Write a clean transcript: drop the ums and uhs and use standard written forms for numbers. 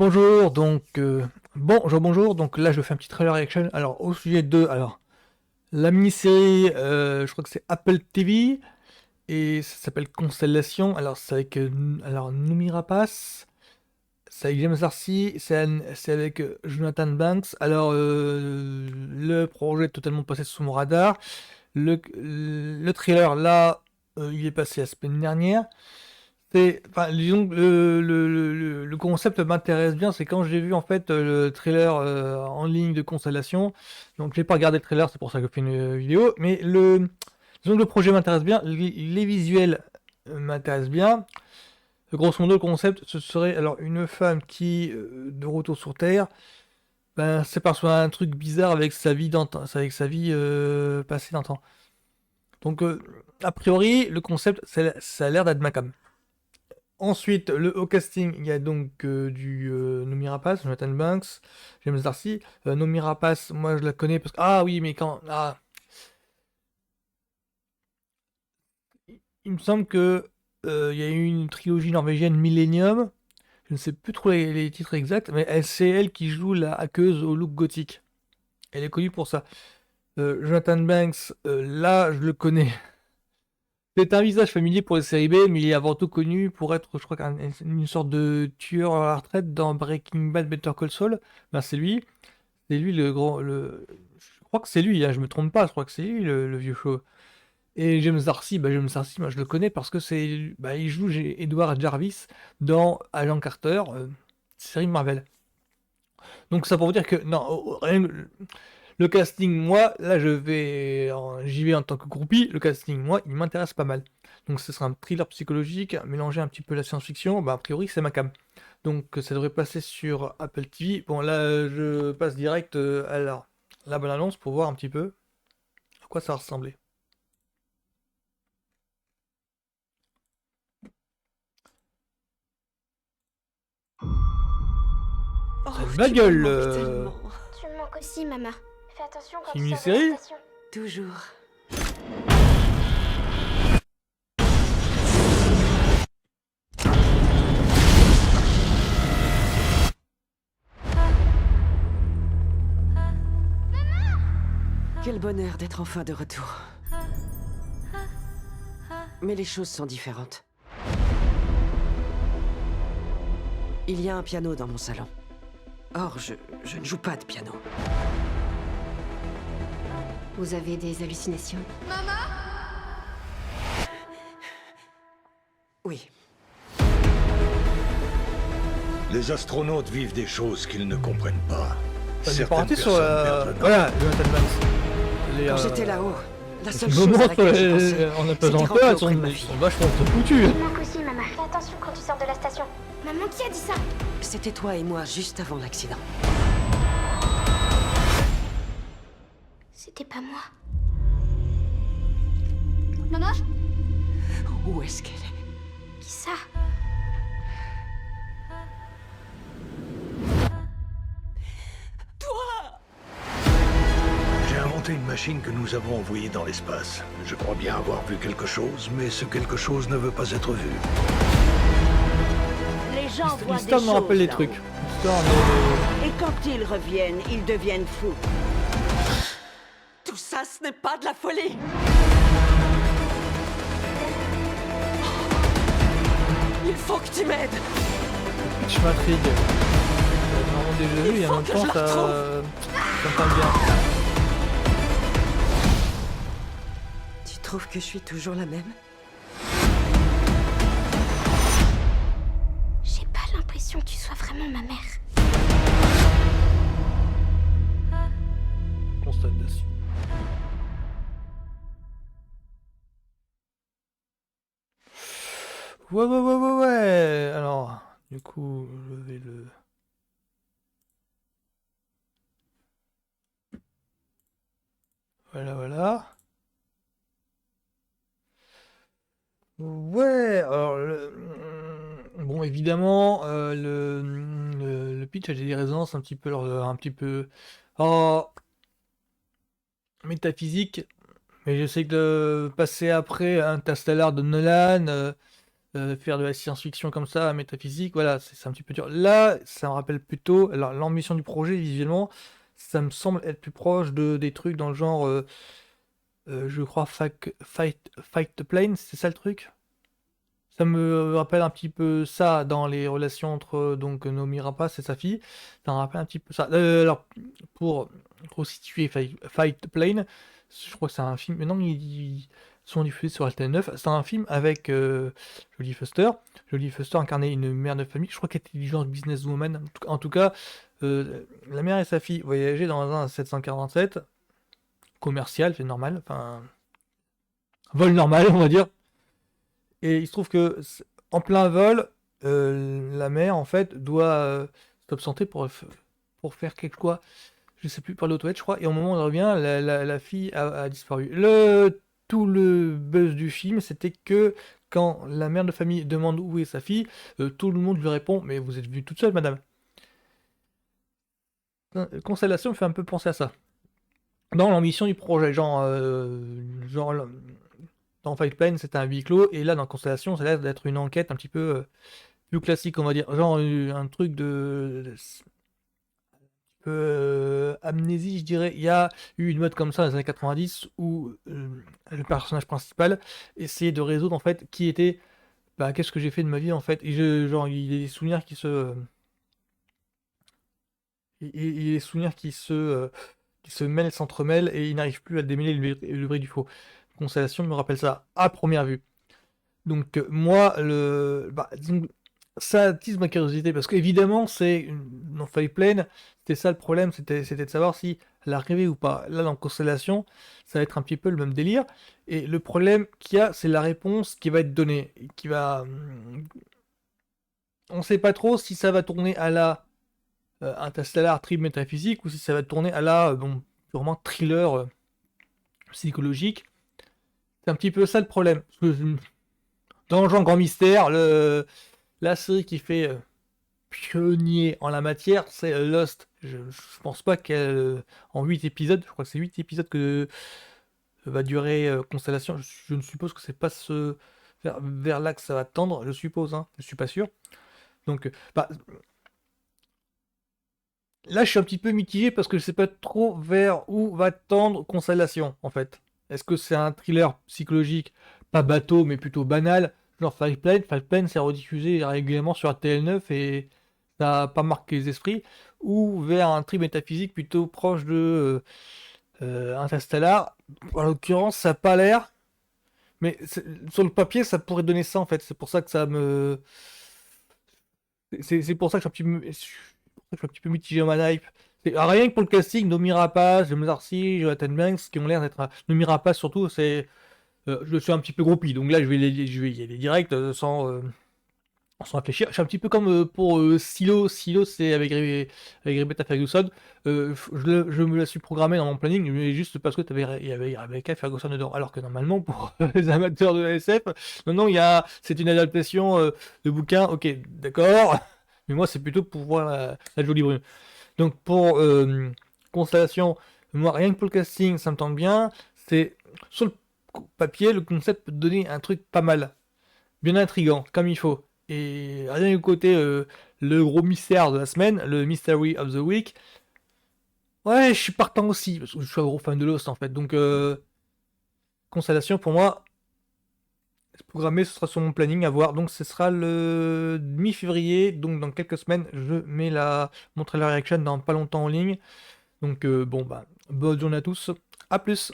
Bonjour, bonjour, donc là je fais un petit trailer reaction. Alors au sujet de la mini-série, je crois que c'est Apple TV et ça s'appelle Constellation. Alors c'est avec Noomi Rapace, c'est avec James Darcy, c'est avec Jonathan Banks. Alors le projet est totalement passé sous mon radar. Le trailer là, il est passé la semaine dernière. Enfin, disons que le concept m'intéresse bien, c'est quand j'ai vu en fait le trailer en ligne de Constellation, donc j'ai pas regardé le trailer, c'est pour ça que je fais une vidéo, mais disons que le projet m'intéresse bien, les visuels m'intéressent bien. Grosso modo, le concept, ce serait alors une femme qui, de retour sur Terre, ben, s'aperçoit un truc bizarre avec sa vie d'antan, avec sa vie passée d'antan. Donc, a priori, le concept, ça a l'air d'être ma cam. Ensuite, au casting, il y a donc du Noomi Rapace, Jonathan Banks, James Darcy. Noomi Rapace, moi je la connais parce que... Ah oui, mais quand... Ah, il me semble que il y a eu une trilogie norvégienne Millennium. Je ne sais plus trop les titres exacts, mais c'est elle qui joue la hackeuse au look gothique. Elle est connue pour ça. Jonathan Banks, là, je le connais. C'est un visage familier pour les séries B, mais il est avant tout connu pour être, je crois, une sorte de tueur à la retraite dans Breaking Bad, Better Call Saul. Ben, c'est lui. C'est lui le grand. Je crois que c'est lui, hein, je me trompe pas, je crois que c'est lui le vieux chauve. Et James Darcy, moi je le connais parce que il joue Edward Jarvis dans Agent Carter, série Marvel. Donc ça pour vous dire que non, rien que le casting, moi, là j'y vais en tant que groupie, le casting, moi, il m'intéresse pas mal. Donc ce sera un thriller psychologique, mélanger un petit peu la science-fiction, bah a priori c'est ma cam. Donc ça devrait passer sur Apple TV. Bon là je passe direct à la bonne annonce pour voir un petit peu à quoi ça va ressembler. Oh, Ma tu me gueule manques tellement. Tu me manques aussi, maman. Fais attention quand C'est tu une sors de la mini-série? station. Toujours. Quel bonheur d'être enfin de retour. Mais les choses sont différentes. Il y a un piano dans mon salon. Or, je ne joue pas de piano. Vous avez des hallucinations? Oui. Les astronautes vivent des choses qu'ils ne comprennent pas. Ça nous Certaines parti sur personnes la... perdent le nord. Voilà, Jonathan Banks. Quand j'étais là-haut, la seule Le chose moment à laquelle je pensais, en c'était apesanteur, rentrer elles auprès de ma sont fille. vachement foutues. Tu me manques aussi, maman. Fais attention quand tu sors de la station. Maman, qui a dit ça? C'était toi et moi juste avant l'accident. C'était pas moi. Maman? Où est-ce qu'elle est? Qui ça? Toi! J'ai inventé une machine que nous avons envoyée dans l'espace. Je crois bien avoir vu quelque chose, mais ce quelque chose ne veut pas être vu. Les gens voient des L'histoire me rappelle choses les là-haut. trucs. L'histoire Et quand ils reviennent, ils deviennent fous. Tout ça, ce n'est pas de la folie! Il faut que tu m'aides! je m'intrigue. J'ai vraiment déjà vu et en faut même que temps je la ça retrouve. me parle bien. Tu trouves que je suis toujours la même? J'ai pas l'impression que tu sois vraiment ma mère. Constatation. Ouais. Alors, du coup, je vais le... Voilà. Ouais, alors, bon, évidemment, le pitch a des résonances un petit peu, oh, métaphysique, mais je sais que de passer après Interstellar de Nolan, faire de la science-fiction comme ça, métaphysique, voilà, c'est un petit peu dur. Là, ça me rappelle plutôt, alors l'ambition du projet, visuellement, ça me semble être plus proche des trucs dans le genre, je crois, Fight Plane, c'est ça le truc? Ça me rappelle un petit peu ça dans les relations entre donc Noomi Rapace et sa fille. Ça me rappelle un petit peu ça. Alors, pour resituer Fight Plane, je crois que c'est un film. Maintenant, ils sont diffusés sur RTL 9. C'est un film avec Jodie Foster. Jodie Foster incarnait une mère de famille. Je crois qu'elle était du genre businesswoman. En tout cas, la mère et sa fille voyageaient dans un 747 commercial, c'est normal. Enfin, vol normal, on va dire. Et il se trouve que en plein vol, la mère en fait doit s'absenter pour faire quelque chose, je sais plus, pour aller aux toilettes, je crois. Et au moment où elle revient, la fille a disparu. Tout le buzz du film, c'était que quand la mère de famille demande où est sa fille, tout le monde lui répond: mais vous êtes venue toute seule, madame. Constellation me fait un peu penser à ça. Dans l'ambition du projet, genre dans Fight Plane, c'était un huis clos, et là, dans Constellation, ça a l'air d'être une enquête un petit peu plus classique, on va dire. Genre un truc amnésie, je dirais. Il y a eu une mode comme ça dans les années 90 où le personnage principal essayait de résoudre en fait qui était, bah, qu'est-ce que j'ai fait de ma vie en fait. Et genre, il y a des souvenirs il y a des souvenirs qui se mêlent, s'entremêlent, et il n'arrive plus à démêler le vrai du faux. Constellation me rappelle ça à première vue. Donc moi, disons, ça attise ma curiosité parce qu'évidemment, dans Fight Plane, c'était ça le problème, c'était de savoir si elle arrivait ou pas. Là, dans Constellation, ça va être un petit peu le même délire. Et le problème qu'il y a, c'est la réponse qui va être donnée, on sait pas trop si ça va tourner à la Interstellar, trip métaphysique, ou si ça va tourner à la bon, purement thriller psychologique. C'est un petit peu ça le problème. Parce que, dans le genre Grand Mystère, la série qui fait pionnier en la matière, c'est Lost. Je pense pas qu'elle, en 8 épisodes, je crois que c'est 8 épisodes que va durer Constellation. Je ne suppose que c'est pas vers là que ça va tendre, je suppose, hein. Je suis pas sûr. Donc, là, je suis un petit peu mitigé parce que je sais pas trop vers où va tendre Constellation, en fait. Est-ce que c'est un thriller psychologique, pas bateau, mais plutôt banal, genre Fight Plane? Fight Plane, c'est rediffusé régulièrement sur RTL 9 et ça n'a pas marqué les esprits. Ou vers un trip métaphysique plutôt proche de Interstellar. En l'occurrence, ça n'a pas l'air, mais sur le papier, ça pourrait donner ça, en fait. C'est pour ça que ça me... C'est pour ça que je suis un petit peu mitigé en ma hype. Rien que pour le casting, Noomi Rapace, James Darcy, Jonathan Banks, qui ont l'air d'être... Noomi Rapace, surtout, je suis un petit peu groupie, donc là, je vais y aller direct, sans réfléchir. Je suis un petit peu comme pour Silo. Silo, c'est avec Rebecca Ferguson. Je me la suis programmé dans mon planning, mais juste parce que il y avait Rebecca Ferguson dedans. Alors que normalement, pour les amateurs de la SF, non, c'est une adaptation de bouquin. Ok, d'accord. Mais moi, c'est plutôt pour voir la jolie brune. Donc, pour Constellation, moi, rien que pour le casting, ça me tente bien. C'est sur le papier, le concept peut donner un truc pas mal, bien intriguant, comme il faut. Et rien du côté, le gros mystère de la semaine, le Mystery of the Week. Ouais, je suis partant aussi, parce que je suis un gros fan de Lost en fait. Donc, Constellation pour moi, c'est programmé, ce sera sur mon planning à voir. Donc, ce sera le mi-février, donc dans quelques semaines, je mets mon trailer reaction dans pas longtemps en ligne. Donc, bonne journée à tous, à plus.